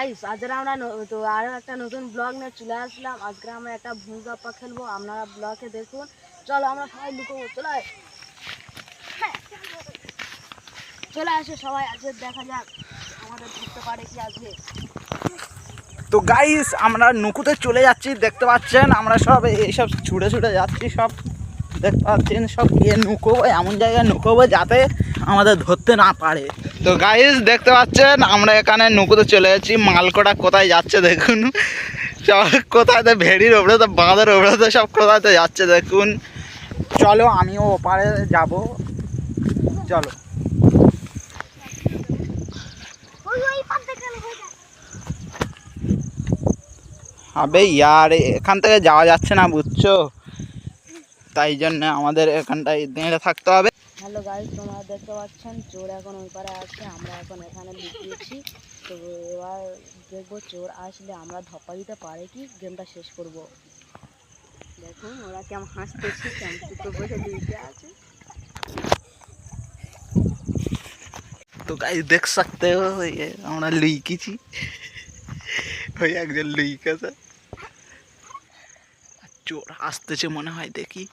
Guys আজকে আমরা তো আরো একটা নতুন ব্লগ নিয়ে চলে আসলাম। আজকে আমরা একটা ভুঁইগাপ্পা খেলবো, আপনারা ব্লগে দেখুন। চলো আমরা সবাই লুকোবো, চলে আসে সবাই, আজকে দেখা যাক আমাদের ধরতে পারে কি আজকে। তো গাইস আমরা নুকুতে চলে যাচ্ছি, দেখতে পাচ্ছেন আমরা সব এইসব ছুটে ছুটে যাচ্ছি, সব দেখতে পাচ্ছেন সব গিয়ে নুকোবো, এমন জায়গায় নুকোবো যাতে আমাদের ধরতে না পারে। তো গাইস দেখতে পাচ্ছেন আমরা এখানে নুকুতে চলে যাচ্ছি। মালকোটা কোথায় যাচ্ছে দেখুন, সব কোথায় তো ভেড়ির ওপরে তো বাঁধের ওপরে তো সব কোথায় তো যাচ্ছে দেখুন। চলো আমিও ওপারে যাব, চলো। আবে ইয়ার এখান থেকে যাওয়া যাচ্ছে না বুঝছো, তাই জন্য আমাদের এখানটায় দাঁড়িয়ে থাকতে হবে। হ্যালো গাইস, তোমরা দেখতে পাচ্ছেন চোর এখন ওই পারে আছে, আমরা এখন এখানে লুকিয়েছি। তো এবার দেখবো চোর আসলে আমরা ধপ্পা দিতে পারে কি, গেমটা শেষ করব। দেখুন ওরা কেমন হাসতেছে, কেমন চুপ বসে লুকিয়ে আছে। तो गाइस देख सकते हो ये আমরা লুইকিছি, ওই একজন লুইকেছে। চোর আসতেছে মনে হয়, দেখি।